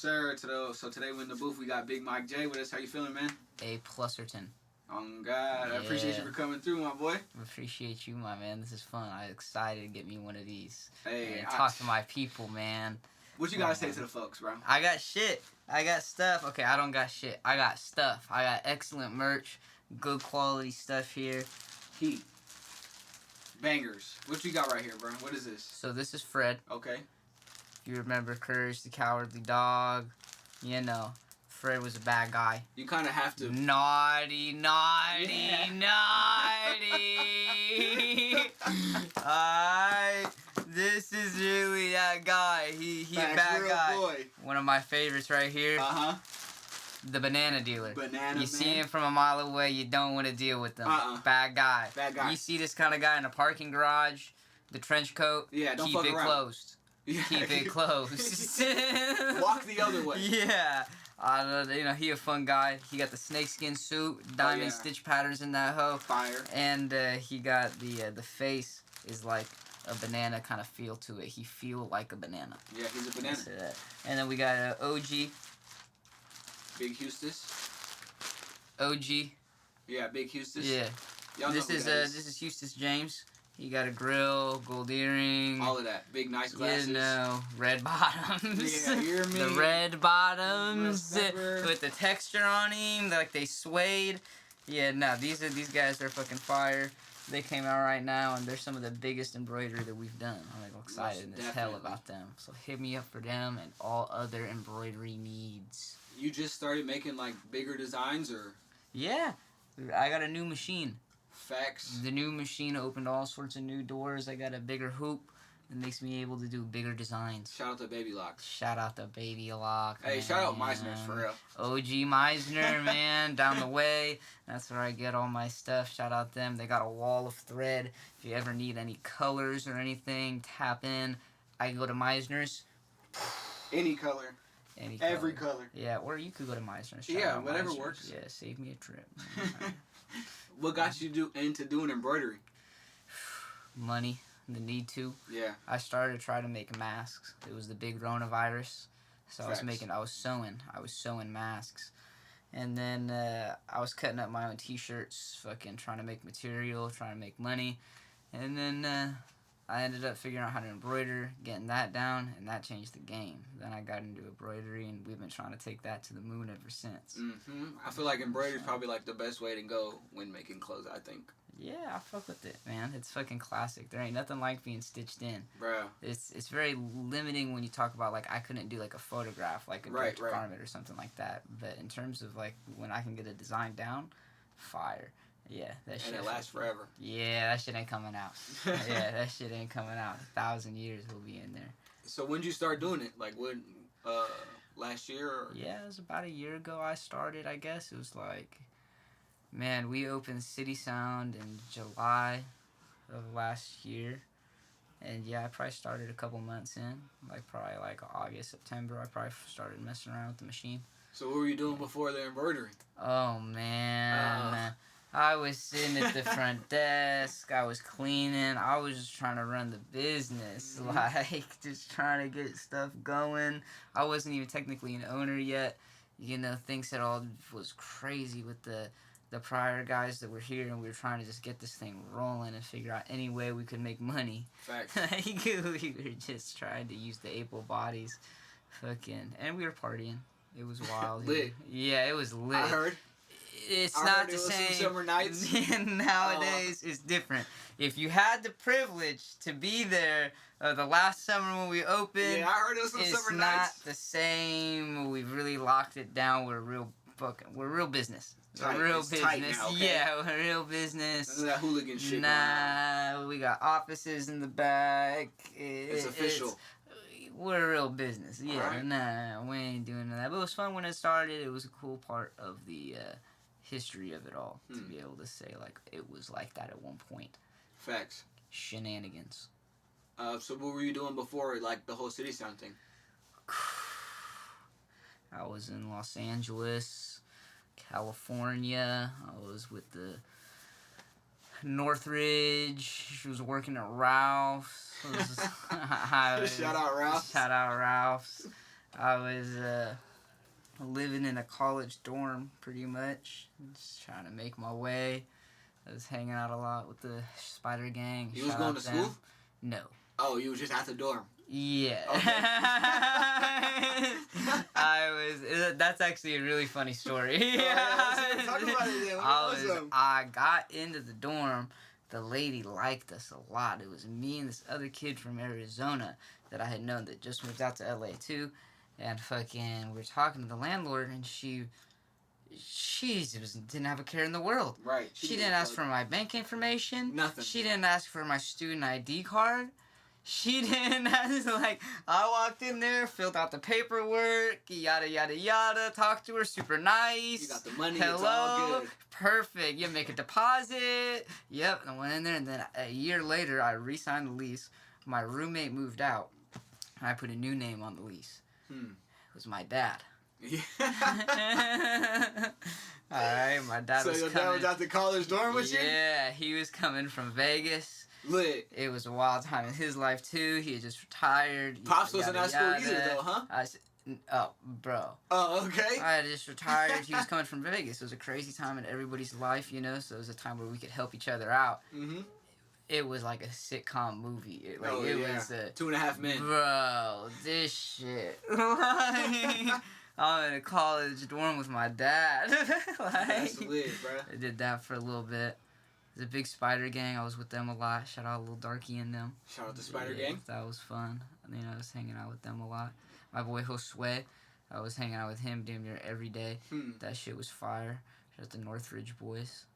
sir. So today we're in the booth. We got Big Mike J with us. How you feeling, man? A pluserton. Oh God, I appreciate you for coming through, my boy. Appreciate you, my man. This is fun. I'm excited to get me one of these. Hey, and talk to my people, man. What you gotta say to the folks, bro? I got shit. I got stuff. Okay, I don't got shit. I got stuff. I got excellent merch, good quality stuff here. Heat. Bangers. What you got right here, bro? What is this? So this is Fred. Okay. If you remember Courage the Cowardly Dog, you know, Fred was a bad guy. You kind of have to. Naughty. Alright, this is really that guy. He a bad guy. Boy. One of my favorites right here. The banana dealer. You see him from a mile away, you don't want to deal with them. Bad guy. You see this kind of guy in a parking garage, the trench coat. Yeah, don't keep fuck it around. Closed. Yeah. Keep it closed. Walk the other way. Yeah. You know, he a fun guy. He got the snakeskin suit, diamond stitch patterns in that hoe. Fire. And he got the face is like a banana kind of feel to it. He feel like a banana. Yeah, he's a banana. And then we got OG. Big Hustis. OG. Yeah, Big Hustis. Yeah. This is Hustis James. He got a grill, gold earring. All of that. Big, nice glasses. You know, red bottoms. Yeah, you hear me? The red bottoms with the texture on him, like they suede. Yeah, no, these guys are fucking fire. They came out right now, and they're some of the biggest embroidery that we've done. I'm like excited as hell about them. So hit me up for them and all other embroidery needs. You just started making like bigger designs, or? Yeah, I got a new machine. Facts. The new machine opened all sorts of new doors. I got a bigger hoop. It makes me able to do bigger designs. Shout out to Baby Lock. Shout out to Baby Lock. Hey, man. shout out Meisner's for real. OG Meisner, man, down the way. That's where I get all my stuff. Shout out them. They got a wall of thread. If you ever need any colors or anything, tap in. I can go to Meisner's. Any color. Every color. Yeah, or you could go to Meisner's. Yeah, whatever works. Yeah, save me a trip. What got you into doing embroidery? Money, the need to. Yeah. I started to try to make masks. It was the big coronavirus, so I was sewing masks, and then I was cutting up my own T-shirts, fucking trying to make material, trying to make money, and then I ended up figuring out how to embroider, getting that down, and that changed the game. Then I got into embroidery, and we've been trying to take that to the moon ever since. I feel like embroidery is probably like the best way to go when making clothes, I think. Yeah, I fuck with it, man. It's fucking classic. There ain't nothing like being stitched in. Bro. It's very limiting when you talk about, like, I couldn't do, like, a photograph, like a direct garment or something like that. But in terms of, like, when I can get a design down, fire. Yeah, that shit. And it lasts forever. Yeah, that shit ain't coming out. Yeah, that shit ain't coming out. 1,000 years will be in there. So when'd you start doing it? Like, when, last year? Or? Yeah, it was about a year ago I started, I guess. It was like, man, we opened City Sound in July of last year. And yeah, I probably started a couple months in. Probably August, September, I probably started messing around with the machine. So what were you doing before the embroidery? Oh, man. I was sitting at the front desk. I was cleaning. I was just trying to run the business. Just trying to get stuff going. I wasn't even technically an owner yet. You know, things that all was crazy with the prior guys that were here, and we were trying to just get this thing rolling and figure out any way we could make money. Facts. We were just trying to use the able bodies. And we were partying. It was wild. Lit. Yeah, it was lit. I heard. It's not the same. Some summer nights. Nowadays, it's different. If you had the privilege to be there the last summer when we opened, yeah, I heard it was some summer nights. It's not the same. We've really locked it down. We're real business. Tight. We're real it's business. Tight now, okay? Yeah, we're real business. None of that hooligan shit. Nah, we got offices in the back. It's official. We're real business. Yeah, right. Nah, we ain't doing that. But it was fun when it started. It was a cool part of the history of it all to be able to say, like, it was like that at one point. Facts. Shenanigans. So what were you doing before, like, the whole City Sound thing? I was in Los Angeles, California. I was with the Northridge. She was working at Ralph's. Shout out Ralph's. Shout out Ralph's. I was living in a college dorm, pretty much. Just trying to make my way. I was hanging out a lot with the Spider Gang. You was going to school? No. Oh, you was just at the dorm. Yeah. Okay. That's actually a really funny story. Talk about it then. I got into the dorm. The lady liked us a lot. It was me and this other kid from Arizona that I had known that just moved out to LA too. And fucking, we were talking to the landlord, and she didn't have a care in the world. Right. She didn't ask for my bank information. Nothing. She didn't ask for my student ID card. She didn't ask, like, I walked in there, filled out the paperwork, yada, yada, yada, talked to her, super nice. You got the money, hello, it's all good. Perfect. You make a deposit. Yep, and I went in there, and then a year later, I re-signed the lease. My roommate moved out, and I put a new name on the lease. It was my dad. Yeah. Alright, my dad was coming. So your dad was at the college dorm with you? Yeah, he was coming from Vegas. Lit. It was a wild time in his life too. He had just retired. Pops wasn't at school either though, huh? Oh, bro. Oh, okay. I had just retired. He was coming from Vegas. It was a crazy time in everybody's life, you know, so it was a time where we could help each other out. Mm-hmm. It was like a sitcom movie. It was 2.5 Men. Bro, this shit. I'm in a college dorm with my dad. That's lit, bro. I did that for a little bit. There's a big Spider Gang. I was with them a lot. Shout out Little Darky and them. Shout out the Spider Gang. That was fun. I was hanging out with them a lot. My boy Josue, I was hanging out with him damn near every day. That shit was fire. Shout out the Northridge boys.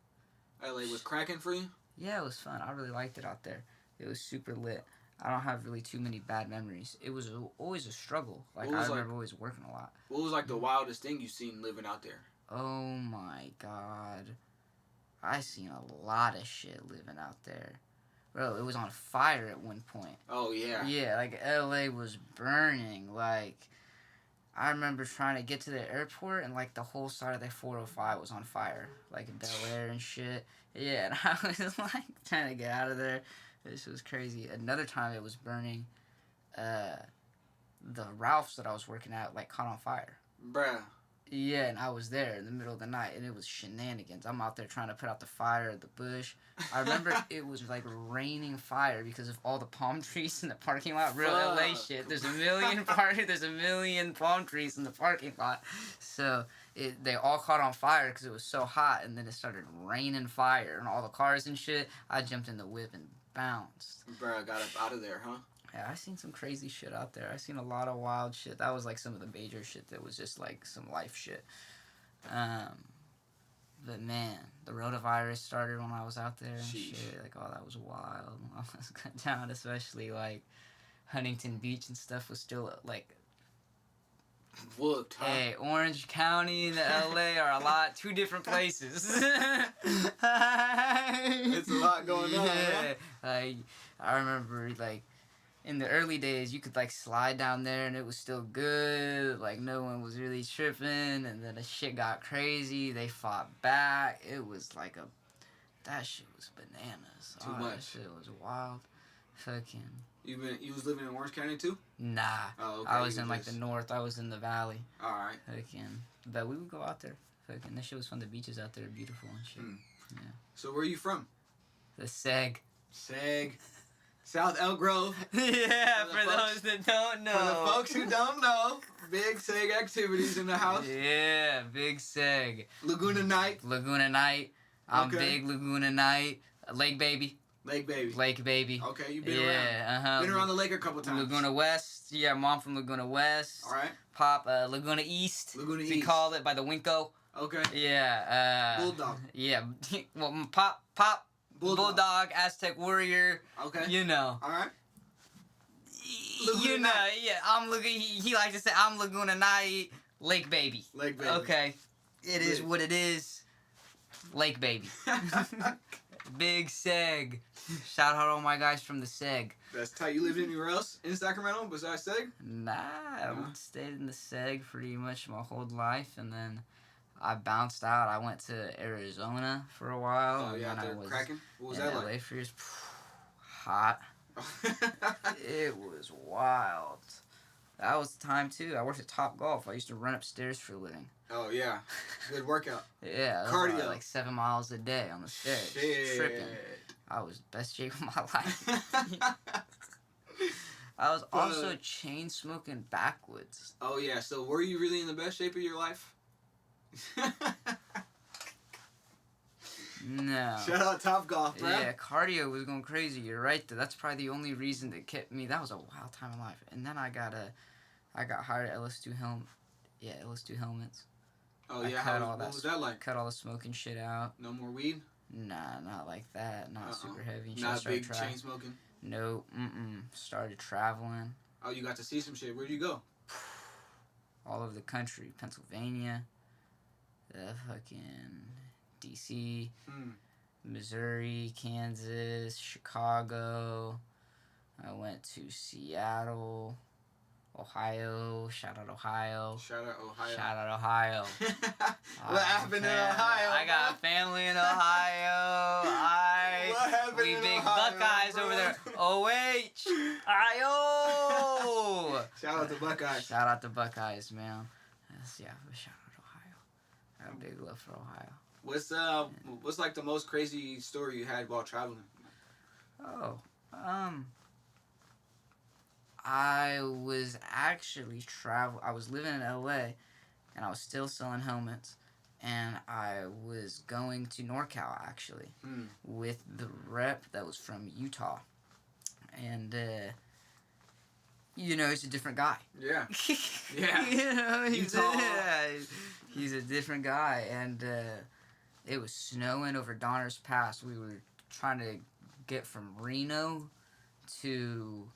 LA was cracking for you? Yeah, it was fun. I really liked it out there. It was super lit. I don't have really too many bad memories. It was always a struggle. I remember always working a lot. What was the wildest thing you seen living out there? Oh my god. I seen a lot of shit living out there. Bro, it was on fire at one point. Oh, yeah. Yeah, LA was burning. I remember trying to get to the airport, and, the whole side of the 405 was on fire. In Bel Air and shit. Yeah, and I was, trying to get out of there. This was crazy. Another time it was burning, the Ralphs that I was working at, caught on fire. Bruh. Yeah, and I was there in the middle of the night, and it was shenanigans. I'm out there trying to put out the fire at the bush. I remember it was raining fire because of all the palm trees in the parking lot. Real LA shit. There's a million palm trees in the parking lot. So they all caught on fire because it was so hot, and then it started raining fire and all the cars and shit. I jumped in the whip and bounced. Bro, got up out of there, huh? Yeah, I seen some crazy shit out there. I seen a lot of wild shit. That was some of the major shit that was just some life shit. But man, the rotavirus started when I was out there and shit. That was wild. I was cut down, especially Huntington Beach and stuff was still whooped, huh? Hey, Orange County and LA are two different places. It's a lot going on. Yeah, I remember in the early days, you could slide down there and it was still good. No one was really tripping, and then the shit got crazy. They fought back. It was that shit was bananas. Too much. That shit was wild. Fucking. You was living in Orange County too? Nah. Oh, okay. I was in the north. I was in the valley. All right. Fucking. But we would go out there. Fucking. That shit was fun. The beaches out there are beautiful and shit. Yeah. So where are you from? The Seg. South Elk Grove. Yeah, for those that don't know. For the folks who don't know, big Seg activities in the house. Yeah, big Seg. Laguna Night. I'm big Laguna Night. Lake Baby. Okay, you've been around. Yeah, Been around the lake a couple times. Laguna West. Yeah, mom from Laguna West. All right. Pop, Laguna East. We call it by the Winco. Okay. Yeah. Bulldog. Yeah. Well, Pop. Bulldog, Aztec Warrior. Okay. You know. All right. Yeah. I'm Laguna. He likes to say I'm Laguna Night, Lake Baby. Okay. It is what it is. Lake Baby. Big Seg. Shout out all my guys from the Seg. That's tight. You lived anywhere else in Sacramento besides Seg? Nah, I stayed in the Seg pretty much my whole life, and then I bounced out. I went to Arizona for a while. Oh, yeah, and they're cracking? What was that LA for years. Hot. It was wild. That was the time too. I worked at Top Golf. I used to run upstairs for a living. Oh yeah, good workout. Yeah, Cardio. Like 7 miles a day on the stairs. Shit. Tripping. I was best shape of my life. I was also chain smoking backwoods. Oh yeah, so were you really in the best shape of your life? No. Shout out Top Golf, bro. Yeah, cardio was going crazy. You're right. That's probably the only reason that kept me. That was a wild time in life. And then I got hired at LS2 LS2 helmets. Oh yeah, what was that like? Cut all the smoking shit out. No more weed? Nah, not like that. Not super heavy. Not big chain smoking? No, Started traveling. Oh, you got to see some shit. Where'd you go? All over the country. Pennsylvania. Fucking DC. Missouri, Kansas, Chicago. I went to Seattle. Ohio. Shout out Ohio. Shout out Ohio. Shout out Ohio. What happened in Ohio? I got family in Ohio. We big Ohio, Buckeyes over there. O-H-I-O. Shout out to Buckeyes. Shout out to Buckeyes, man. Shout out Ohio. I have a big love for Ohio. What's like the most crazy story you had while traveling? I was actually I was living in LA, and I was still selling helmets, and I was going to NorCal actually with the rep that was from Utah, and he's a different guy. Yeah. Yeah. He's a different guy, and it was snowing over Donner's Pass. We were trying to get from Reno to...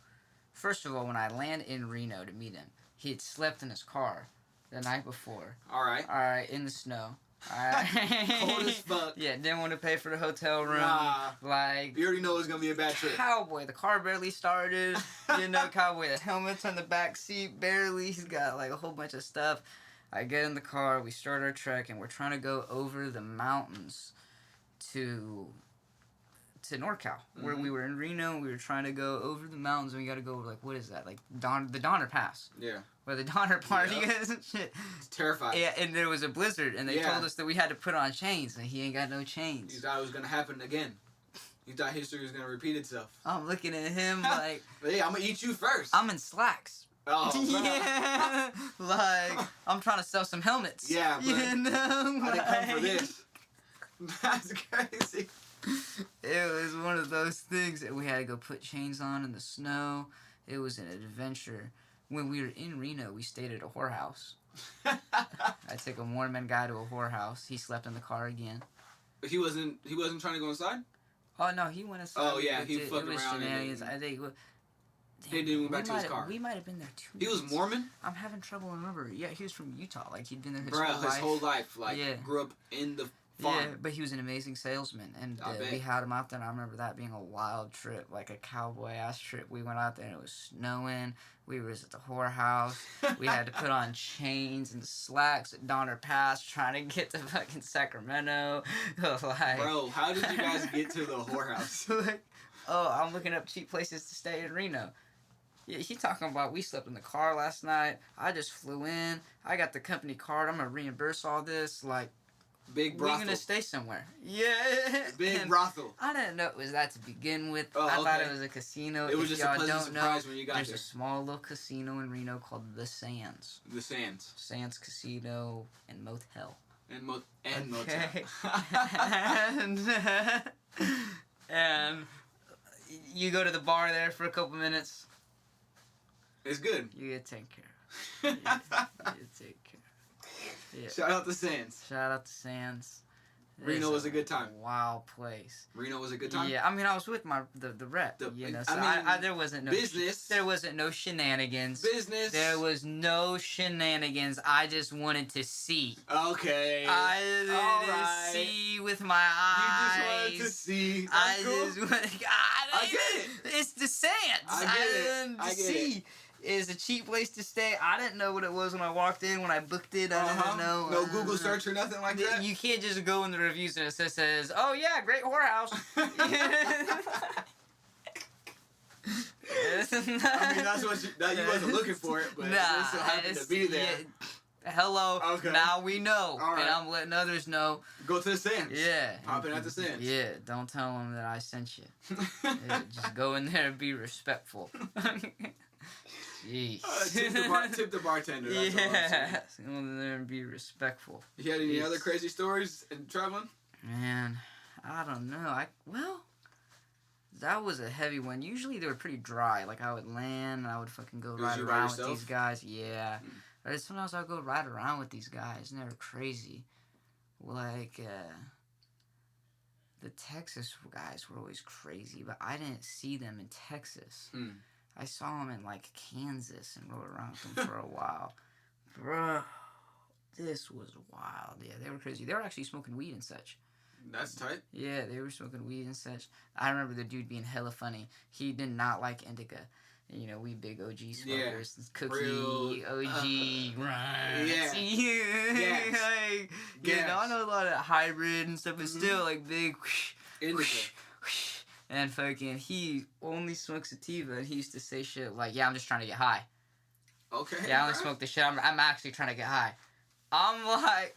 First of all, when I landed in Reno to meet him, he had slept in his car the night before. All right, in the snow. All right. Cold as fuck. Yeah, didn't want to pay for the hotel room. Nah. Like... You already know it's going to be a bad trip. Cowboy, the car barely started. Cowboy, the helmet's on the back seat, barely. He's got, like, a whole bunch of stuff. I get in the car, we start our trek, and we're trying to go over the mountains to NorCal, where we were in Reno. We were trying to go over the mountains, and we got to go, like, what is that? Like, the Donner Pass. Yeah. Where the Donner Party is and shit. It's terrifying. Yeah, and there was a blizzard, and they told us that we had to put on chains, and he ain't got no chains. You thought it was going to happen again. You thought history was going to repeat itself. I'm looking at him like... Hey, I'm going to eat you first. I'm in slacks. Oh, yeah, like, I'm trying to sell some helmets. Yeah, but I didn't come for this. That's crazy. It was one of those things that we had to go put chains on in the snow. It was an adventure. When we were in Reno, we stayed at a whorehouse. I took a Mormon guy to a whorehouse. He slept in the car again. He wasn't trying to go inside? Oh, no, he went inside. Oh, yeah, he fucking around. Shenanigans. I think... He didn't move back to his car. We might have been there 2 He was Mormon? I'm having trouble remembering. Yeah, he was from Utah. Like, he'd been there his whole life. Like, grew up in the farm. Yeah, but he was an amazing salesman. And we had him out there, and I remember that being a wild trip. Like, a cowboy-ass trip. We went out there, and it was snowing. We was at the whorehouse. We had to put on chains and slacks at Donner Pass trying to get to fucking Sacramento. Like, bro, how did you guys get to the whorehouse? Like, I'm looking up cheap places to stay in Reno. Yeah, he talking about we slept in the car last night. I just flew in. I got the company card. I'm going to reimburse all this. Like, big brothel. We're going to stay somewhere. Yeah. Big brothel. I didn't know it was that to begin with. Oh, I thought it was a casino. It was just a pleasant surprise when you got there. There's a small little casino in Reno called The Sands. The Sands. Sands Casino and Motel. And Motel. And you go to the bar there for a couple minutes. It's good. You get taken care of. You take care of. Yeah. Shout out to Sands. Shout out to Sands. Reno was a good time. Wild place. Reno was a good time. Yeah, I mean, I was with the rep. So there wasn't no business. There wasn't no shenanigans. Business. There was no shenanigans. I just wanted to see. Okay. I didn't see with my eyes. You just wanted to see. I get it. It's the Sands. I get it. It's a cheap place to stay. I didn't know what it was when I walked in. When I booked it, I didn't know. No Google search or nothing like that? You can't just go in the reviews and it says, oh yeah, great whorehouse. I mean, that's what you wasn't looking for it, but it so happened to be there. Yeah, hello. Okay. Now we know. All right. And I'm letting others know. Go to the stands. Yeah. Popping at the stands. Yeah. Don't tell them that I sent you. Yeah, just go in there and be respectful. Jeez. Tip the bartender. That's all I'm saying. Go in there and be respectful. You had any other crazy stories in traveling? Man, I don't know. Well, that was a heavy one. Usually they were pretty dry. Like I would land and I would fucking go ride around with these guys. Yeah. But sometimes I would go ride around with these guys and they were crazy. Like, the Texas guys were always crazy, but I didn't see them in Texas. I saw them in, like, Kansas and rode around with them for a while. Bro, this was wild. Yeah, they were crazy. They were actually smoking weed and such. That's tight. Yeah, they were smoking weed and such. I remember the dude being hella funny. He did not like indica. You know, we big OG smokers. Yeah. Cookie, real, OG, grind. Yeah. Yes. Like, you know, I know a lot of hybrid and stuff, but still, like, big indica. And fucking, he only smokes sativa, and he used to say shit like, yeah, I'm just trying to get high. Okay. Yeah, I only smoke this shit. I'm actually trying to get high. I'm like...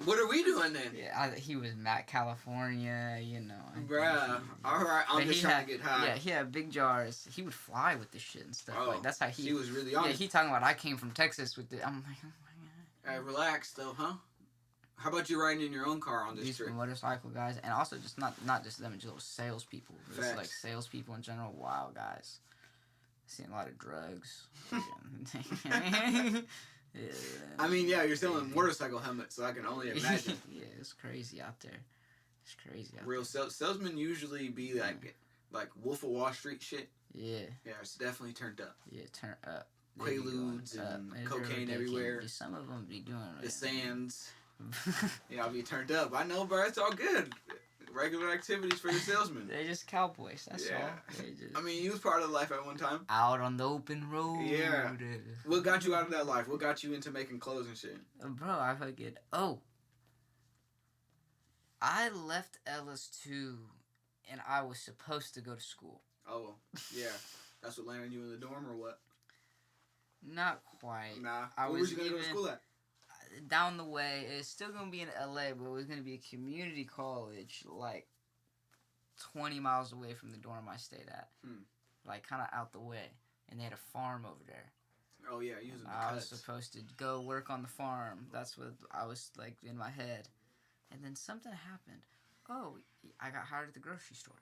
What are we doing then? Yeah, he was Matt, California, you know. Bruh. Alright, I'm just trying to get high. Yeah, he had big jars. He would fly with this shit and stuff. Oh, like, that's how he was really on. Yeah, he talking about I came from Texas with it. I'm like, oh my God. Relax though, huh? How about you riding in your own car on this trip? These motorcycle guys, and also just not just them, just salespeople. Just like salespeople in general. Wow, guys. Seen a lot of drugs. Yeah. I mean, yeah, you're selling motorcycle helmets, so I can only imagine. Yeah, it's crazy out there. It's crazy out Real salesmen usually be like Wolf of Wall Street shit. Yeah. Yeah, it's definitely turned up. Yeah, turn up. Quaaludes and cocaine everywhere. Some of them be doing it. The sands. Yeah, I'll be turned up. I know, bro. It's all good. Regular activities for the salesman. They're just cowboys. That's all. I mean, you was part of the life at one time. Out on the open road. Yeah. What got you out of that life? What got you into making clothes and shit? Bro, I fucking... I left LS2 and I was supposed to go to school. Oh, yeah. That's what landed you in the dorm or what? Not quite. Nah. Where was you going to go to school at? Down the way. It's still going to be in LA, but it was going to be a community college, like 20 miles away from the dorm I stayed at. Like, kind of out the way. And they had a farm over there. Oh, yeah, using the I was supposed to go work on the farm. That's what I was, like, in my head. And then something happened. Oh, I got hired at the grocery store.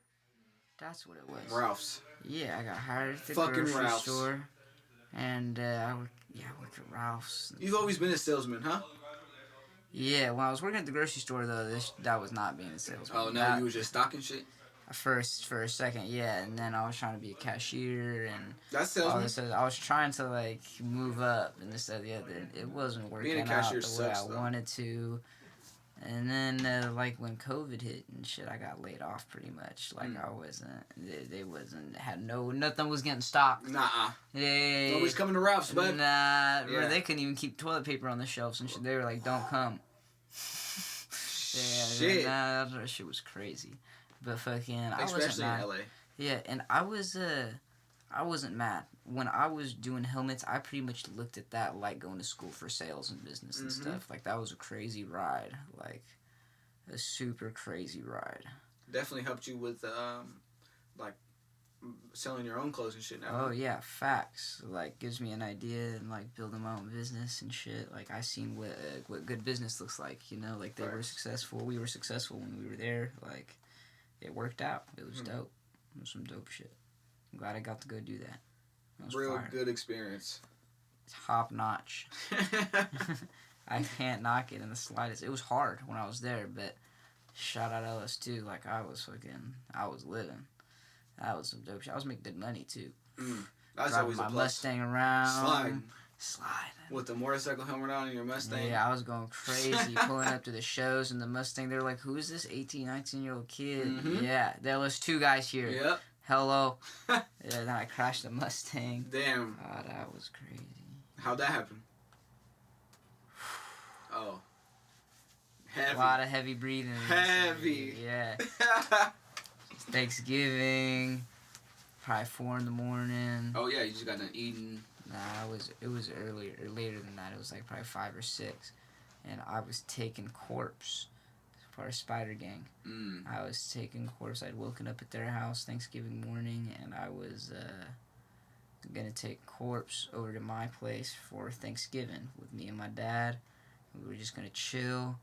That's what it was. Ralph's. Yeah, I got hired at the grocery store. And I worked at Ralph's. You've always been a salesman, huh? Yeah, when I was working at the grocery store, though, that was not being a salesman. Oh, no, you was just stocking shit? For a second, yeah. And then I was trying to be a cashier. And that's salesman? I was trying to, like, move up and this, that, the other. It wasn't working out the way I wanted to. And then, like, when COVID hit and shit, I got laid off pretty much. Like, I wasn't, nothing was getting stocked. Nah. Nobody's coming to Ralph's, bud. Nah, they couldn't even keep toilet paper on the shelves and shit. They were like, don't come. Shit. That shit was crazy. But fucking, especially in LA. Yeah, and I wasn't mad. When I was doing helmets, I pretty much looked at that like going to school for sales and business and stuff. Like, that was a crazy ride. Like, a super crazy ride. Definitely helped you with, like, selling your own clothes and shit now. Oh, yeah, facts. Like, gives me an idea and, like, building my own business and shit. Like, I seen what good business looks like, you know? Like, they were successful. We were successful when we were there. Like, it worked out. It was dope. It was some dope shit. I'm glad I got to go do that. Real good experience. It's top notch. I can't knock it in the slightest. It was hard when I was there, but shout out LS2. Like, I was living. That was some dope shit. I was making good money too. That's driving always a my plus. Mustang around. Sliding. With the motorcycle helmet on and your Mustang. Yeah, I was going crazy, pulling up to the shows in the Mustang. They were like, who is this 18, 19-year-old kid? Yeah, there was two guys here. Yep. Hello. Yeah, then I crashed the Mustang. Damn. Oh, that was crazy. How'd that happen? Oh. Heavy. A lot of heavy breathing. Heavy. Yeah. Thanksgiving. probably 4 in the morning. Oh yeah, you just got done eating. Nah, it was earlier, or later than that. It was like probably 5 or 6, and I was taking corpse for our spider gang. I was taking corpse. I'd woken up at their house Thanksgiving morning, and I was gonna take corpse over to my place for Thanksgiving with me and my dad. We were just gonna chill,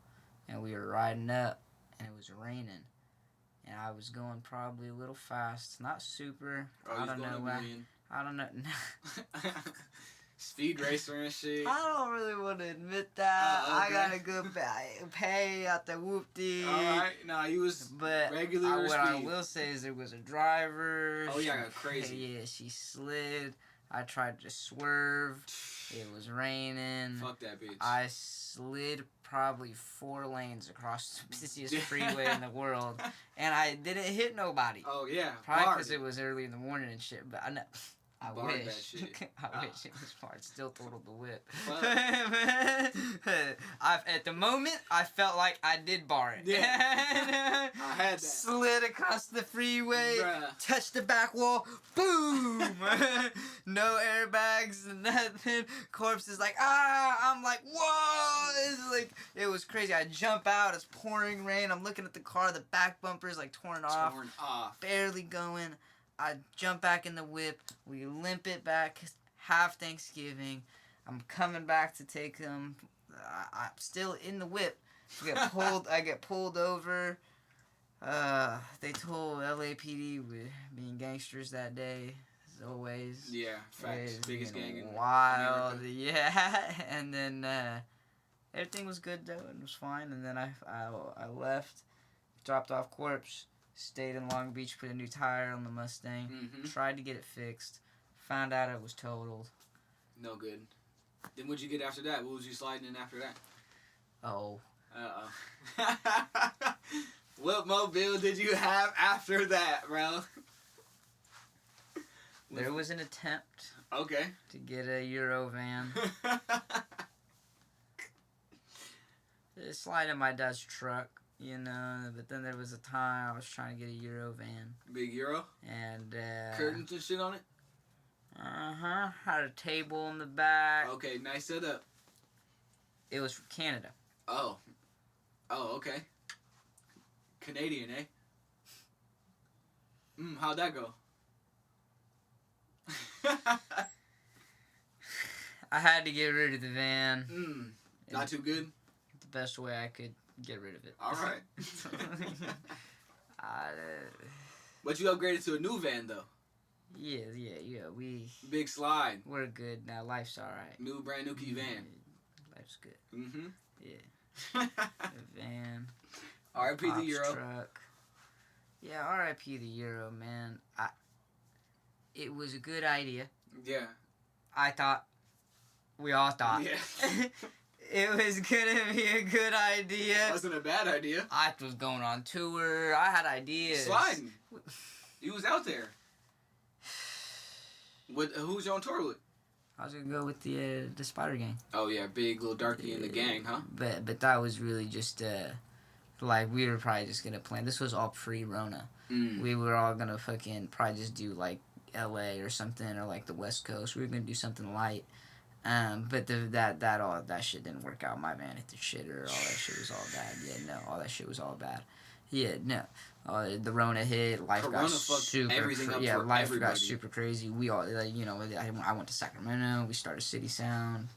and we were riding up, and it was raining, and I was going probably a little fast, not super. I don't know why. I don't know. Speed racer and shit. I don't really want to admit that. Okay. I got a good pay out the whoop-dee. Alright, nah, you was regular what speed. I will say is there was a driver. Oh, yeah, crazy. Yeah, she slid. I tried to swerve. It was raining. Fuck that bitch. I slid probably 4 lanes across the busiest freeway in the world, and I didn't hit nobody. Oh, yeah. Probably because it was early in the morning and shit, but I know. I wish. That shit. I wish it was smart. Still totaled the whip. At the moment, I felt like I did bar it. Yeah. I had that. Slid across the freeway, Bruh. touched the back wall, boom! No airbags, nothing. Corpse is like, ah! I'm like, whoa! It was crazy. I jump out, it's pouring rain. I'm looking at the car, the back bumper is like torn off. Barely going. I jump back in the whip. We limp it back. Half Thanksgiving. I'm coming back to take them. I'm still in the whip. I get pulled over. They told LAPD we're being gangsters that day, as always. Yeah, facts. Biggest gang in wild. America. Yeah, and then everything was good though. It was fine. And then I left, dropped off corpse. Stayed in Long Beach, put a new tire on the Mustang, tried to get it fixed, found out it was totaled. No good. Then what'd you get after that? What was you sliding in after that? Oh. Uh-oh. What mobile did you have after that, bro? There was an attempt to get a Euro van. Slide in my Dodge truck. You know, but then there was a time I was trying to get a Euro van. Big Euro? And, curtains and shit on it? Had a table in the back. Okay, nice setup. It was from Canada. Oh, okay. Canadian, eh? How'd that go? I had to get rid of the van. Not too good? The best way I could get rid of it. All right. But you upgraded to a new van, though. Yeah. Big slide. We're good now. Life's all right. Brand new key van. Life's good. Yeah. A van. R.I.P. the Euro. Truck. Yeah, R.I.P. the Euro, man. It was a good idea. Yeah. I thought. We all thought. Yeah. It was gonna be a good idea. It wasn't a bad idea. I was going on tour. I had ideas. Sliding. You was out there. Who's you on tour with? I was gonna go with the Spider Gang. Oh yeah, big little darky in the gang, huh? But that was really just like we were probably just gonna plan. This was all pre-Rona. We were all gonna fucking probably just do like L.A. or something, or like the West Coast. We were gonna do something light. But that shit didn't work out. My van hit the shitter. All that shit was all bad. Yeah, no, all that shit was all bad. Yeah, no. The Rona hit. Life got super. Life got super crazy. We all, I went to Sacramento. We started City Sound.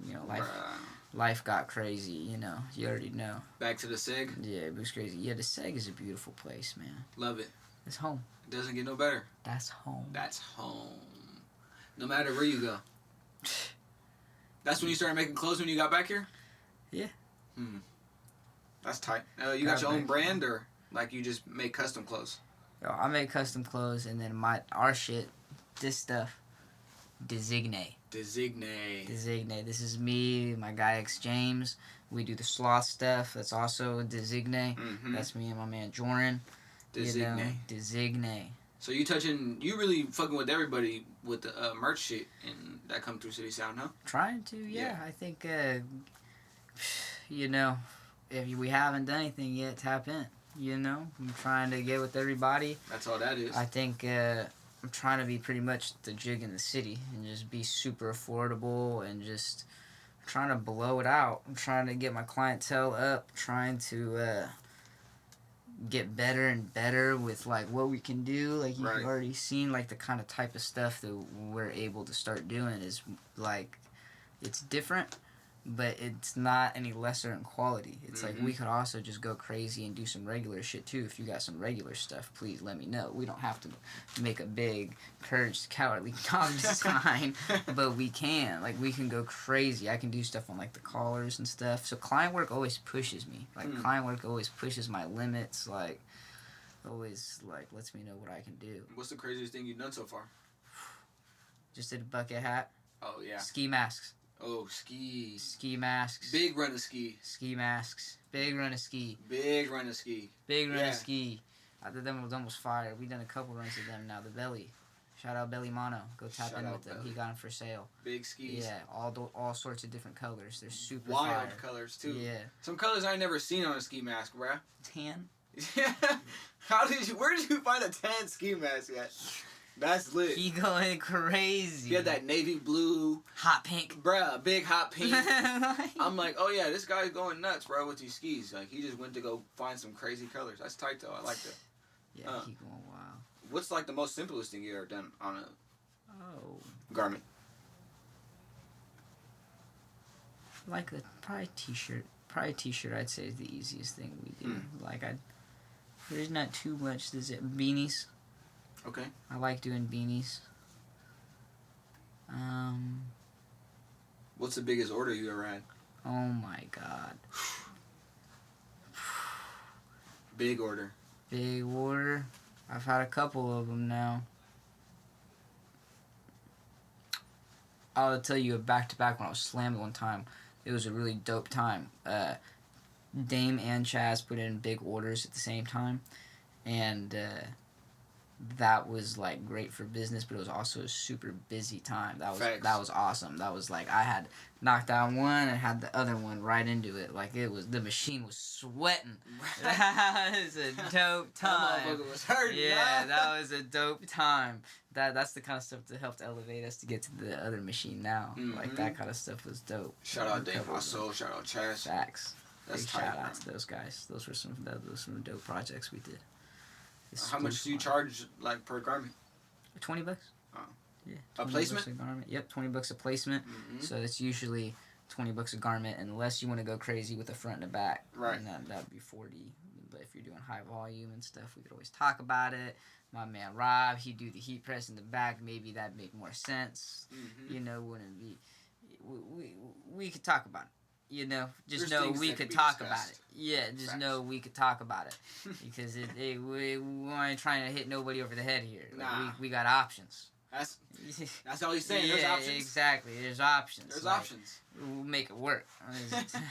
Life got crazy. You know, you already know. Back to the Seg. Yeah, it was crazy. Yeah, the Seg is a beautiful place, man. Love it. It's home. It doesn't get no better. That's home. That's home. No matter where you go. That's when you started making clothes when you got back here? Yeah. That's tight. You got your own brand, or like you just make custom clothes? Yo, I make custom clothes, and then our shit, this stuff, Designe. This is me, my guy X James. We do the sloth stuff. That's also Designe. That's me and my man Jordan. Designe. So you really fucking with everybody with the merch shit and that come through City Sound, huh? Trying to, yeah. I think, if we haven't done anything yet, tap in. I'm trying to get with everybody. That's all that is. I think I'm trying to be pretty much the jig in the city and just be super affordable and just trying to blow it out. I'm trying to get my clientele up, trying to get better and better with like what we can do. Like you've already seen, like the kind of type of stuff that we're able to start doing is like it's different, but it's not any lesser in quality. It's like we could also just go crazy and do some regular shit too. If you got some regular stuff, please let me know. We don't have to make a big Courage Cowardly Dog design, but we can. Like we can go crazy. I can do stuff on like the collars and stuff. So client work always pushes me. Like client work always pushes my limits. Like always like lets me know what I can do. What's the craziest thing you've done so far? Just did a bucket hat. Oh yeah. Ski masks. Oh, skis. Ski masks. Big run of ski. Ski masks. Big run of ski. Big run of ski. Big run of ski. I did them was almost fire. We done a couple runs of them now. The Belly. Shout out Belly Mono. Go tap in with him. He got them for sale. Big skis. Yeah, all sorts of different colors. They're super wild fire. Colors too. Yeah. Some colors I ain't never seen on a ski mask, bruh. Tan. Yeah. Where did you find a tan ski mask at? That's lit. He going crazy. He had that navy blue. Hot pink. Bruh, big hot pink. I'm like, oh yeah, this guy's going nuts, bro, with these skis. Like, he just went to go find some crazy colors. That's tight, though. I like that. Yeah, he going wild. What's, like, the most simplest thing you ever done on a garment? Like probably t-shirt. Probably t-shirt, I'd say, is the easiest thing we do. Like, there's not too much. There's beanies. Okay. I like doing beanies. What's the biggest order you ever had? Oh my god. Big order. Big order. I've had a couple of them now. I'll tell you a back-to-back when I was slammed one time. It was a really dope time. Dame and Chaz put in big orders at the same time. And that was like great for business, but it was also a super busy time. That was awesome. That was like I had knocked out one and had the other one right into it. Like it was the machine was sweating. That was a dope time. That motherfucker was hurting. Yeah, that was a dope time. That's the kind of stuff that helped elevate us to get to the other machine now. Like that kind of stuff was dope. Shout out Dave Soul. Shout out Chaz. Facts. That's big tight, shout out bro. to those guys. Those were some dope projects we did. How much do you charge, like, per garment? $20. Oh. Yeah. A placement? A garment. Yep, $20 a placement. So it's usually $20 a garment, unless you want to go crazy with the front and the back. Right. And that would be $40. But if you're doing high volume and stuff, we could always talk about it. My man Rob, he'd do the heat press in the back. Maybe that'd make more sense. You know, wouldn't be. We could talk about it. You know, just know we could talk about it. Yeah, just know we could talk about it. Because we aren't trying to hit nobody over the head here. Like, nah. we got options. That's all he's saying. There's options. Exactly. There's options. There's options. We'll make it work.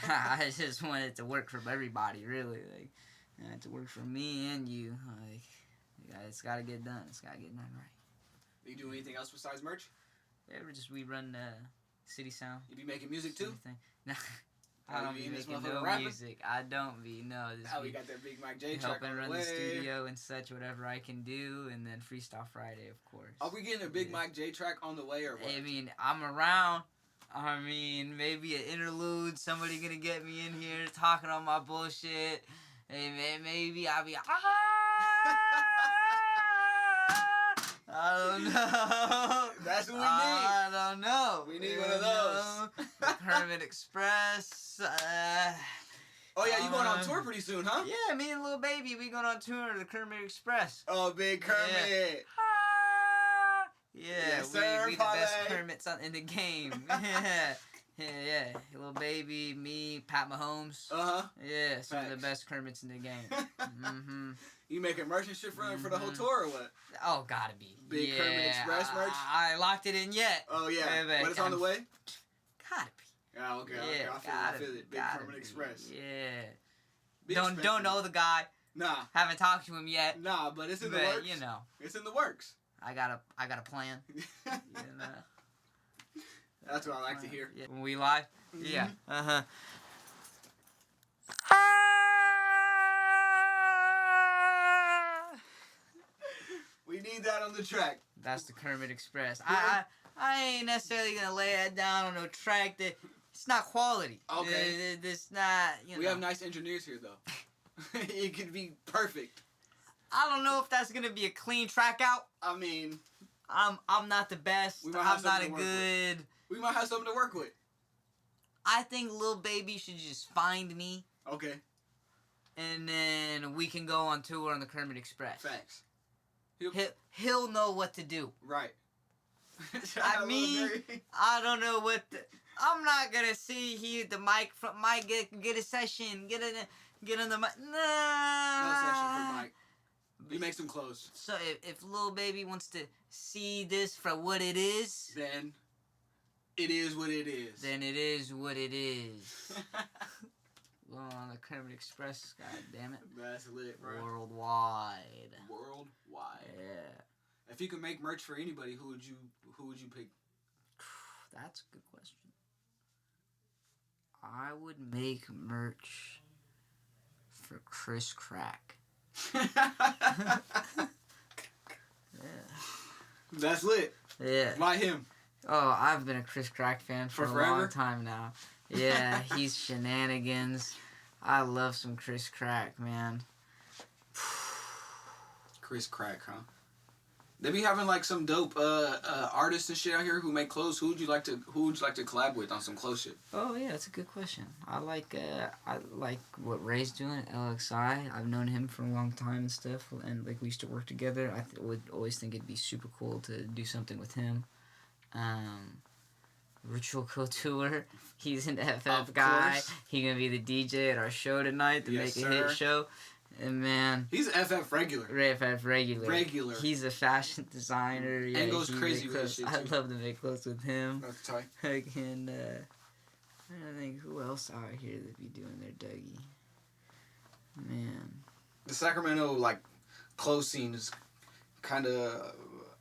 I just want it to work for everybody, really. Like, to work for me and you. Like, yeah, it's got to get done. It's got to get done right. You do anything else besides merch? Yeah, we run City Sound. You be making music too? No. I don't be making no music. I don't be, no. Oh, we got that Big Mike J track helping on the run way. the studio and such, whatever I can do, and then Freestyle Friday, of course. Are we getting a Big Mike J track on the way or what? I mean, I'm around. I mean, maybe an interlude, somebody gonna get me in here talking on my bullshit. Hey, man, maybe I'll be, I don't know. That's what we need. I don't know. We need one of those. Kermit Express. Oh, yeah, you going on tour pretty soon, huh? Yeah, me and Lil Baby, we going on tour to the Kermit Express. Oh, Big Kermit. Yeah, yes, sir, we the best Kermits in the game. Yeah. Lil Baby, me, Pat Mahomes. Yeah, some of the best Kermits in the game. You making merch and shit for the whole tour or what? Oh, gotta be. Big Kermit Express merch? I locked it in yet. Oh, yeah. But it's on the way? Gotta be. Yeah, okay. I feel it. Big Kermit Express. Yeah. Don't know the guy. Nah. Haven't talked to him yet. Nah, but it's in the works. You know. It's in the works. I got a plan. You know. That's what I like to hear. Yeah. When we live? Yeah. We need that on the track. That's the Kermit Express. I ain't necessarily gonna lay that down on no track that it's not quality. Okay. It's not. We have nice engineers here though. It could be perfect. I don't know if that's gonna be a clean track out. I mean, I'm not the best. I'm not a good. We might have something to work with. I think Lil Baby should just find me. Okay. And then we can go on tour on the Kermit Express. Facts. He'll know what to do. Right. I mean, I don't know what. I'm not gonna see the mic from Mike get a session, get on the mic. Nah. No session for Mike. You make some clothes. So if Lil Baby wants to see this for what it is, then it is what it is. Then it is what it is. Well, on the Kermit Express, god damn it. That's lit, bro. Worldwide. Yeah. If you could make merch for anybody, who would you pick? That's a good question. I would make merch for Chris Crack. Yeah. That's lit. Yeah. Why him? Oh, I've been a Chris Crack fan for a forever? long time now. Yeah, he's shenanigans. I love some Chris Crack, man. Chris Crack, huh? They be having like some dope artists and shit out here who make clothes. Who would you like to collab with on some clothes shit? Oh yeah, that's a good question. I like what Ray's doing at LXI. I've known him for a long time and stuff, and like we used to work together. I would always think it'd be super cool to do something with him. Ritual Couture, he's an FF guy. He gonna be the DJ at our show tonight to make a hit show. And man, he's FF regular. FF regular. He's a fashion designer. Yeah, and goes crazy with shit too. I love to make clothes with him. That's tight. And I don't think who else out here that be doing their Dougie. Man, the Sacramento like clothes scene is kind of.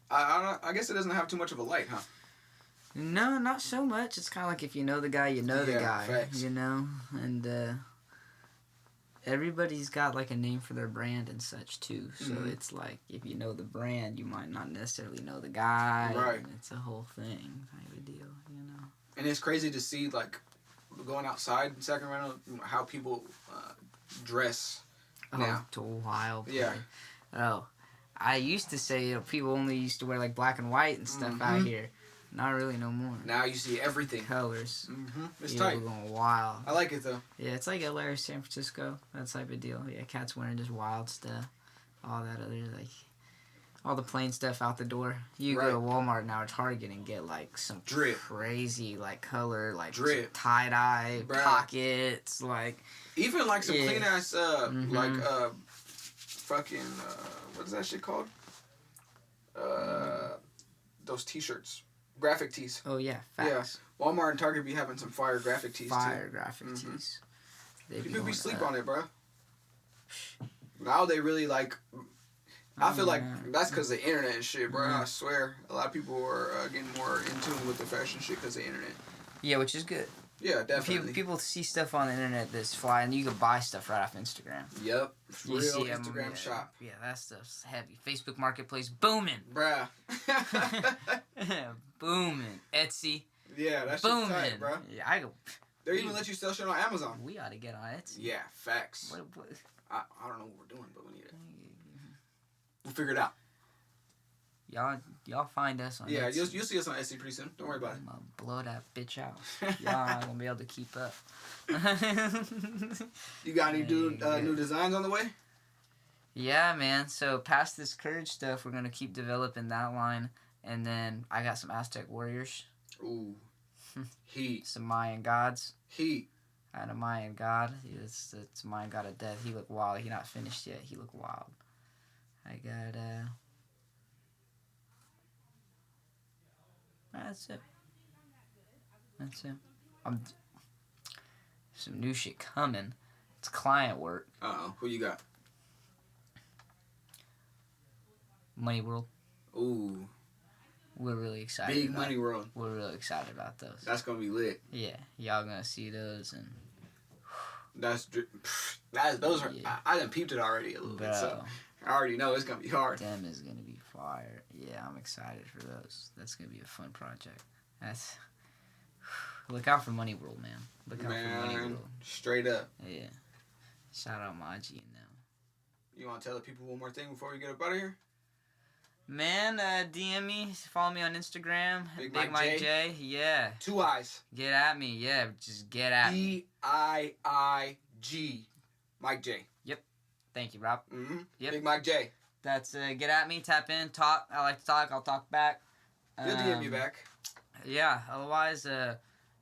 I guess it doesn't have too much of a light, huh? No, not so much. It's kind of like if you know the guy, you know the guy. Facts. You know, and everybody's got like a name for their brand and such too. So it's like if you know the brand, you might not necessarily know the guy. Right. And it's a whole thing type of deal, you know. And it's crazy to see like going outside in Sacramento how people dress now. To wild. Yeah. Oh, I used to say people only used to wear like black and white and stuff out here. Not really no more. Now you see everything. Colors. It's People tight. Going wild. I like it though. Yeah, it's like LA or San Francisco. That type of deal. Yeah, cats wearing just wild stuff. All that other like, all the plain stuff out the door. You go to Walmart now or Target and get like some drip, crazy like color, like drip, tie dye pockets, like even like some clean ass like fucking what is that shit called? Those t-shirts. Graphic tees. Oh yeah, facts. Yeah, Walmart and Target be having some fire graphic tees too. Graphic tees. People be sleep on it, bro. Now they really like. I feel like that's because of the internet and shit, bro. I swear, a lot of people are getting more in tune with the fashion shit because of the internet. Yeah, which is good. Yeah, definitely. People see stuff on the internet that's fly, and you can buy stuff right off Instagram. Yep. You Real see Instagram shop. Yeah, that stuff's heavy. Facebook Marketplace booming. Bruh. Booming. Etsy. Yeah, that's booming. Tight, bro. Yeah, I go. They even let you sell shit on Amazon. We ought to get on Etsy. Yeah, facts. What? I don't know what we're doing, but we need it. We'll figure it out. Y'all find us on Etsy. Etsy. You'll see us on Etsy pretty soon. Don't worry about it. I'm gonna blow that bitch out. Y'all not gonna be able to keep up. You got any new designs on the way? Yeah, man. So past this Courage stuff, we're gonna keep developing that line, and then I got some Aztec warriors. Ooh, heat. Some Mayan gods. Heat. I had a Mayan god. It's Mayan god of death. He looked wild. He not finished yet. He looked wild. I got That's it. Some new shit coming. It's client work. Who you got? Money World. Ooh. We're really excited. Big Money World. We're really excited about those. That's gonna be lit. Yeah, y'all gonna see those and. Those are. Yeah. I done peeped it already a little bit, so I already know it's gonna be hard. Them is gonna be fire. Yeah, I'm excited for those. That's gonna be a fun project. That's look out for Money World, man. Look out for Money World. Straight up. Yeah. Shout out Maji and them. You want to tell the people one more thing before we get up out of here? Man, DM me. Follow me on Instagram. Big Mike Mike J. Yeah. 2 eyes. Get at me. Yeah, just get at me. Biig. Mike J. Yep. Thank you, Rob. Mm-hmm. Yep. Big Mike J. That's get at me, tap in, talk. I like to talk. I'll talk back. You'll DM me back. Yeah. Otherwise,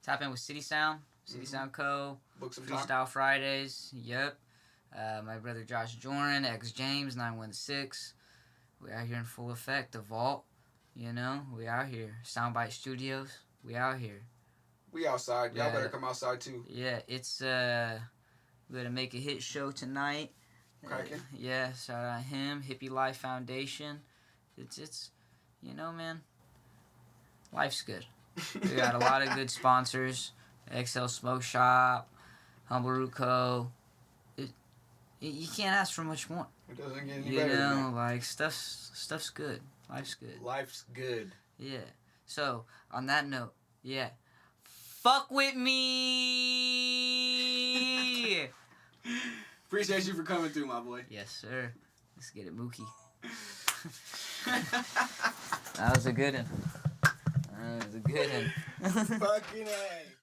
tap in with City Sound. City Sound Co. Book some Freestyle time. Fridays. Yep. My brother Josh Joran, ex James 916. We out here in full effect. The Vault. You know, we out here. Soundbite Studios. We out here. We outside. Y'all better come outside too. Yeah, it's we're gonna make a hit show tonight. Cracking. Yeah, shout out him. Hippie Life Foundation. It's you know, man. Life's good. We got a lot of good sponsors. XL Smoke Shop, Humble Root Co. You can't ask for much more. It doesn't get any better You than know, that. like stuff's good. Life's good. Life's good. Yeah. So on that note, yeah. Fuck with me. Appreciate you for coming through, my boy. Yes, sir. Let's get it, Mookie. That was a good one. Fucking A.